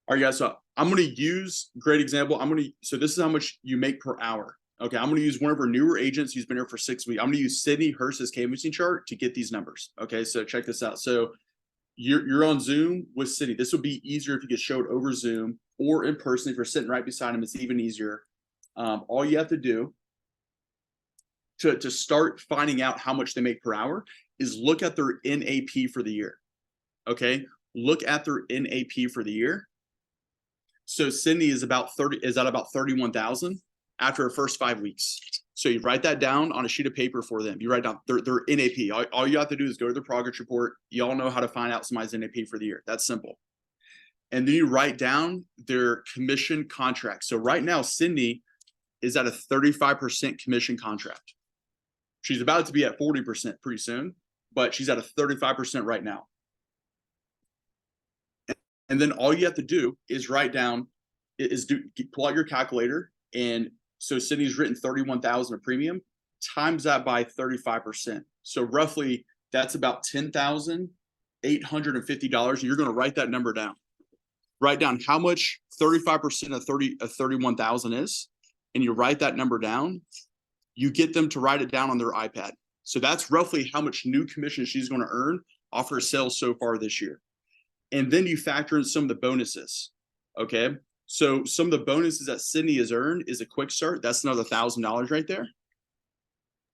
All right, guys. So I'm going to use great example. So this is how much you make per hour. Okay. I'm going to use one of our newer agents who's been here for 6 weeks. I'm going to use Sydney Hurst's canvassing chart to get these numbers. Okay. So check this out. So you're on Zoom with Sydney. This would be easier if you could show it over Zoom or in person. If you're sitting right beside him, it's even easier. All you have to do to start finding out how much they make per hour is look at their NAP for the year. Okay. Look at their NAP for the year. So Sydney is at about 31,000 after her first 5 weeks. So you write that down on a sheet of paper for them. You write down their NAP. All you have to do is go to the progress report. You all know how to find out somebody's NAP for the year. That's simple. And then you write down their commission contract. So right now, Sydney is at a 35% commission contract. She's about to be at 40% pretty soon, but she's at a 35% right now. And then all you have to do is pull out your calculator. And so Sydney's written 31,000 of premium, times that by 35%. So roughly that's about $10,850. And you're going to write that number down. Write down how much 35% of 31,000 is. And you write that number down. You get them to write it down on their iPad. So that's roughly how much new commission she's going to earn off her sales so far this year. And then you factor in some of the bonuses. Okay. So some of the bonuses that Sydney has earned is a quick start. That's another $1,000 right there.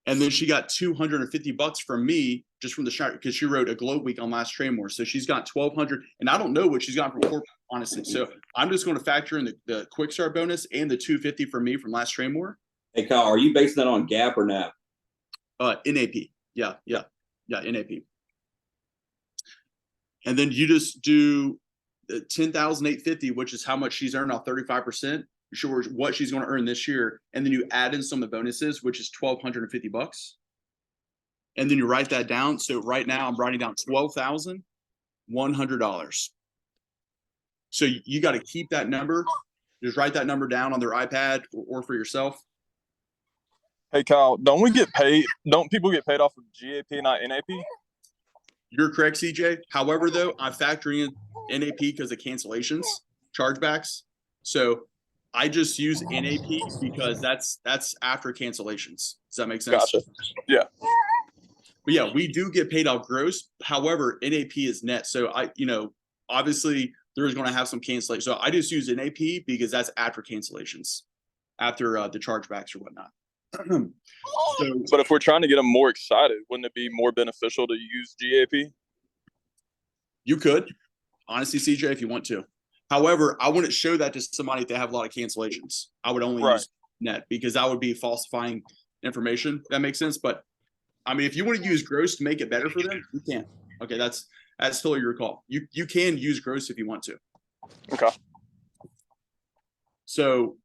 And then she got $250 from me just from the Schneider because she wrote a Globe Week on last Trade More. So she's got 1,200, and I don't know what she's got from corporate, honestly. So I'm just going to factor in the quick start bonus and the $250 from me from last Trade More. Hey Kyle, are you basing that on GAAP or NAP? NAP. Yeah, NAP. And then you just do $10,850, which is how much she's earned off 35%. Sure, what she's going to earn this year, and then you add in some of the bonuses, which is $1,250, and then you write that down. So right now I'm writing down $12,100. So you got to keep that number. Just write that number down on their iPad or for yourself. Hey Kyle, don't people get paid off of GAP, not NAP? You're correct, CJ. However, though, I'm factoring in NAP because of cancellations, chargebacks. So I just use NAP because that's after cancellations. Does that make sense? Gotcha. Yeah. But yeah, we do get paid off gross. However, NAP is net. So obviously there's going to have some cancellation. So I just use NAP because that's after cancellations, after the chargebacks or whatnot. But if we're trying to get them more excited, wouldn't it be more beneficial to use GAP? You could, honestly, CJ, if you want to. However, I wouldn't show that to somebody if they have a lot of cancellations. I would only use net because that would be falsifying information. That makes sense. But I mean, if you want to use gross to make it better for them, you can. Okay, that's totally your call. You can use gross if you want to. Okay. So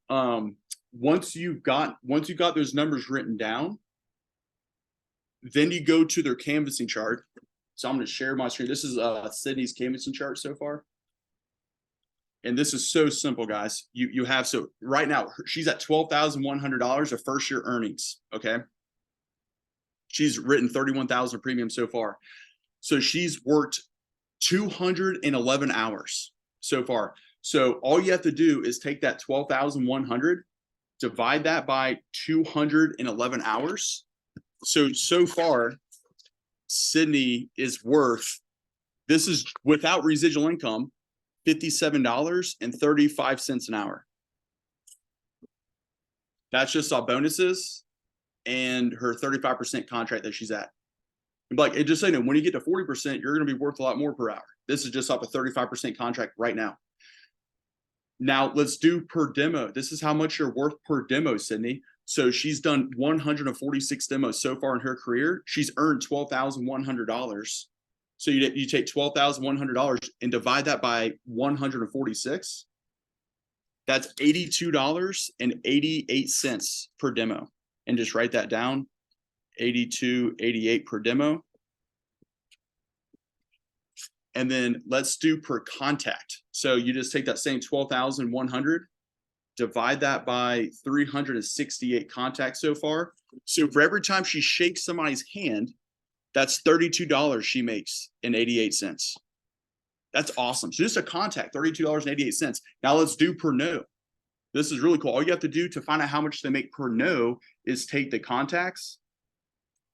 once you've got those numbers written down, then you go to their canvassing chart. So I'm going to share my screen. This is Sydney's canvassing chart so far. And this is so simple, guys. You have, so right now she's at $12,100 of first year earnings. Okay. She's written 31,000 premium so far. So she's worked 211 hours so far. So all you have to do is take that 12,100, divide that by 211 hours. So far, Sydney is worth, this is without residual income, $57.35 an hour. That's just all bonuses and her 35% contract that she's at. Like it just saying, when you get to 40%, you're going to be worth a lot more per hour. This is just off a 35% contract right now. Now let's do per demo. This is how much you're worth per demo, Sydney. So she's done 146 demos so far in her career. She's earned $12,100. So you take $12,100 and divide that by 146. That's $82.88 per demo. And just write that down, $82.88 per demo. And then let's do per contact. So you just take that same 12,100, divide that by 368 contacts so far. So for every time she shakes somebody's hand, that's $32 she makes in 88 cents. That's awesome. So just a contact, $32.88. Now let's do per no. This is really cool. All you have to do to find out how much they make per no is take the contacts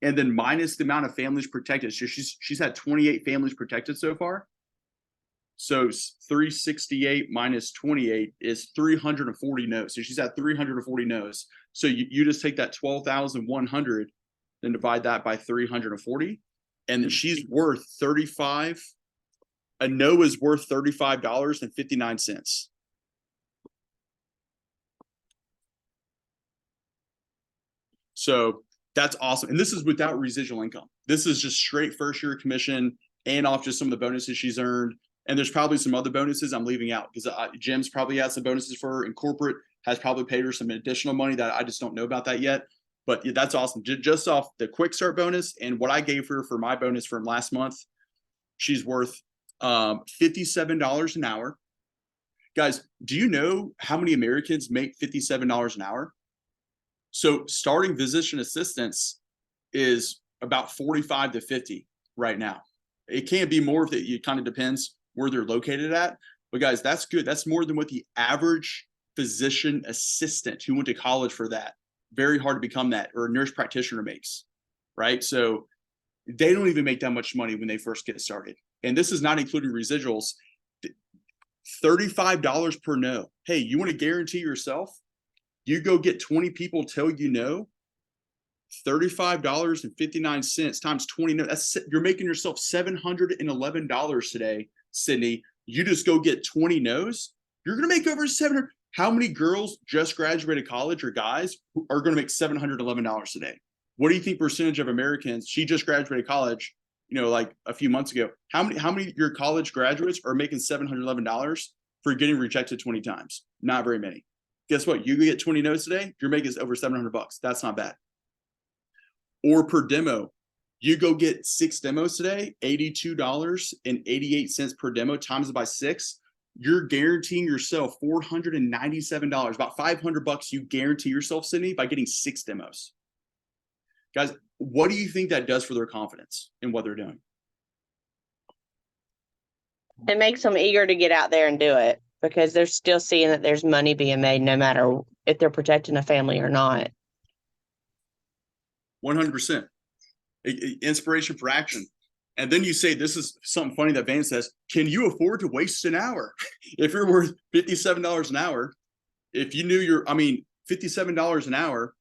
and then minus the amount of families protected. So she's had 28 families protected so far. So 368 minus 28 is 340 no's. So she's had 340 no's. So you just take that 12,100 and divide that by 340. And then she's worth 35. A no is worth $35.59. So that's awesome. And this is without residual income. This is just straight first year commission and off just some of the bonuses she's earned. And there's probably some other bonuses I'm leaving out because Jim's probably had some bonuses for her, and corporate has probably paid her some additional money that I just don't know about that yet. But yeah, that's awesome. Just off the quick start bonus and what I gave her for my bonus from last month, she's worth $57 an hour. Guys, do you know how many Americans make $57 an hour? So starting physician assistants is about 45 to 50 right now. It can't be more if it kind of depends where they're located at. But guys, that's good. That's more than what the average physician assistant who went to college for that, very hard to become that, or a nurse practitioner makes, right? So they don't even make that much money when they first get started. And this is not including residuals. $35 per no. Hey, you want to guarantee yourself? You go get 20 people tell you no. $35.59 times 20. No, you're making yourself $711 today, Sydney. You just go get 20 no's. You're going to make over $700. How many girls just graduated college or guys are going to make $711 today? What do you think percentage of Americans? She just graduated college, like a few months ago. How many of your college graduates are making $711 for getting rejected 20 times? Not very many. Guess what? You get 20 no's today, you're making over $700. That's not bad. Or per demo, you go get 6 demos today, $82.88 per demo, times it by 6. You're guaranteeing yourself $497, about $500 you guarantee yourself, Sydney, by getting 6 demos. Guys, what do you think that does for their confidence in what they're doing? It makes them eager to get out there and do it because they're still seeing that there's money being made no matter if they're protecting a family or not. 100%. Inspiration for action. And then you say, this is something funny that Van says, can you afford to waste an hour? If you're worth $57 an hour, if you knew $57 an hour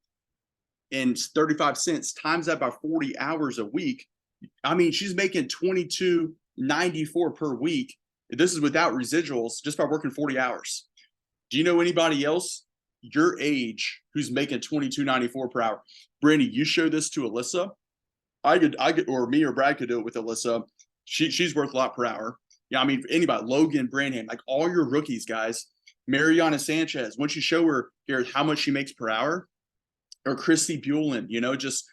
and 35 cents times that by 40 hours a week. She's making $22.94 per week. This is without residuals, just by working 40 hours. Do you know anybody else your age who's making $22.94 per hour? Brandy, you show this to Alyssa. I could, or me or Brad could do it with Alyssa. She's worth a lot per hour. Yeah, anybody, Logan, Branham, like all your rookies, guys. Mariana Sanchez, once you show her here how much she makes per hour, or Christy Buellin, just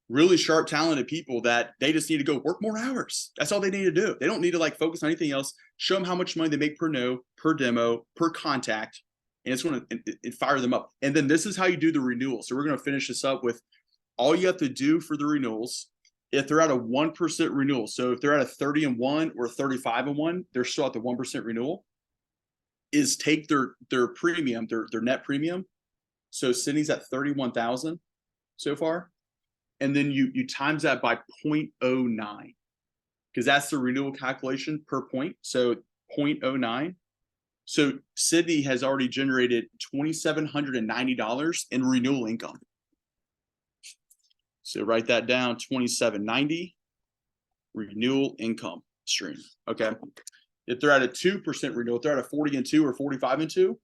really sharp, talented people that they just need to go work more hours. That's all they need to do. They don't need to focus on anything else. Show them how much money they make per no, per demo, per contact, and it's going to fire them up. And then this is how you do the renewal. So we're going to finish this up with all you have to do for the renewals. If they're at a 1% renewal, so if they're at a 30-1 or 35-1, they're still at the 1% renewal, is take their premium, their net premium. So Sydney's at 31,000 so far. And then you times that by 0.09 because that's the renewal calculation per point. So 0.09. So Sydney has already generated $2,790 in renewal income. So write that down, $2,790 renewal income stream. Okay. If they're at a 2% renewal, if they're at a 40-2 or 45-2,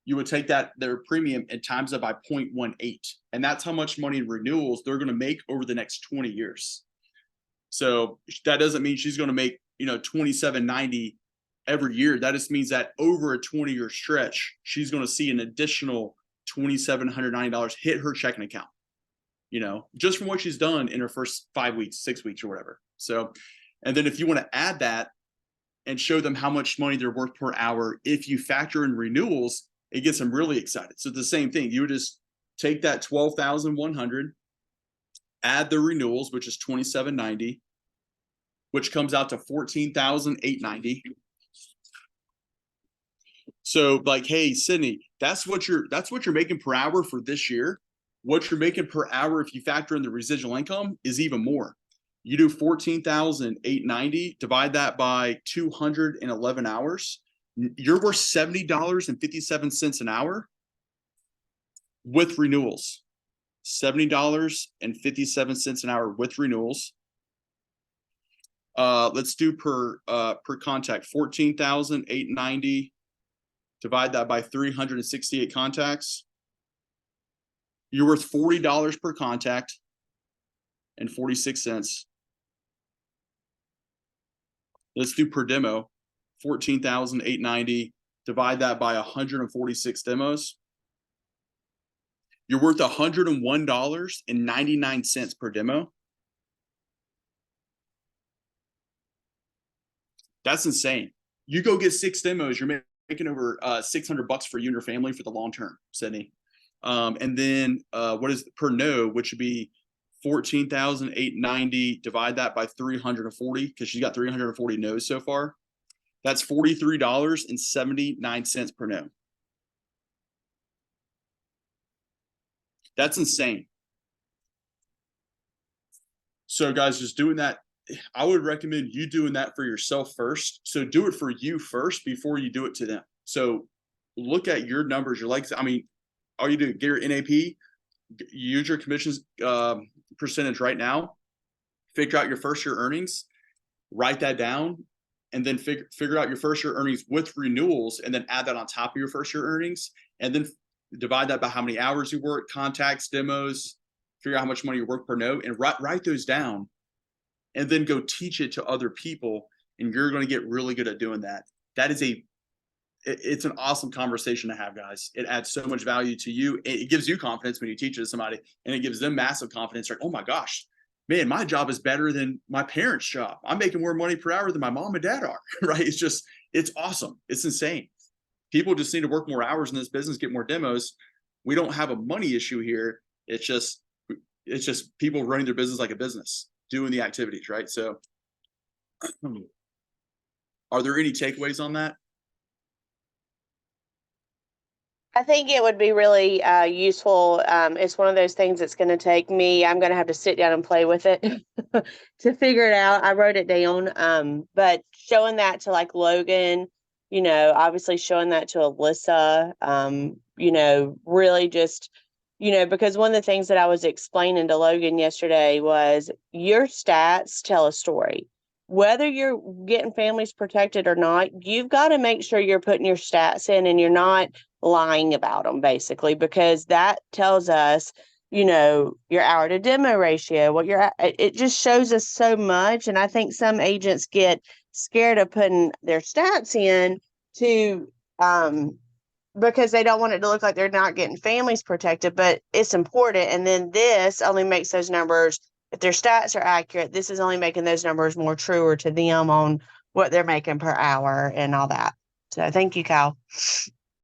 you would take their premium and times it by 0.18. And that's how much money in renewals they're going to make over the next 20 years. So that doesn't mean she's going to make, $2,790 every year. That just means that over a 20-year stretch, she's going to see an additional $2,790 hit her checking account, just from what she's done in her first 5 weeks, 6 weeks or whatever. So, and then if you want to add that and show them how much money they're worth per hour, if you factor in renewals, it gets them really excited. So the same thing, you would just take that 12,100, add the renewals, which is 2,790, which comes out to 14,890. So like, hey, Sydney, that's what you're making per hour for this year. What you're making per hour if you factor in the residual income is even more. You do 14,890, divide that by 211 hours. You're worth $70.57 an hour with renewals. $70.57 an hour with renewals. Let's do per contact, 14,890. Divide that by 368 contacts. You're worth $40 per contact and 46 cents. Let's do per demo, 14,890. Divide that by 146 demos. You're worth $101.99 per demo. That's insane. You go get 6 demos, you're making over $600 for you and your family for the long term, Sydney. And then what is per no, which would be 14,890, divide that by 340 because she's got 340 no's so far. That's $43.79 per no. That's insane. So guys, just doing that, I would recommend you doing that for yourself first. So do it for you first before you do it to them. So look at your numbers, your likes. I mean, all you do, get your NAP, use your commissions percentage right now, figure out your first year earnings, write that down, and then figure out your first year earnings with renewals, and then add that on top of your first year earnings, and then divide that by how many hours you work, contacts, demos, figure out how much money you work per note, and write those down, and then go teach it to other people, and you're going to get really good at doing that. That is it's an awesome conversation to have, guys. It adds so much value to you. It gives you confidence when you teach it to somebody, and it gives them massive confidence. Like, oh my gosh, man, my job is better than my parents' job. I'm making more money per hour than my mom and dad are, right? It's awesome. It's insane. People just need to work more hours in this business, get more demos. We don't have a money issue here. It's just people running their business like a business, doing the activities, right? So are there any takeaways on that? I think it would be really useful. It's one of those things that's going to take me, I'm going to have to sit down and play with it to figure it out. I wrote it down, but showing that to like Logan, obviously showing that to Alyssa, really just, because one of the things that I was explaining to Logan yesterday was your stats tell a story. Whether you're getting families protected or not, you've got to make sure you're putting your stats in and you're not lying about them, basically, because that tells us, your hour to demo ratio, it just shows us so much. And I think some agents get scared of putting their stats in because they don't want it to look like they're not getting families protected, but it's important. And then this only makes those numbers, if their stats are accurate, this is only making those numbers more truer to them on what they're making per hour and all that. So thank you, Kyle.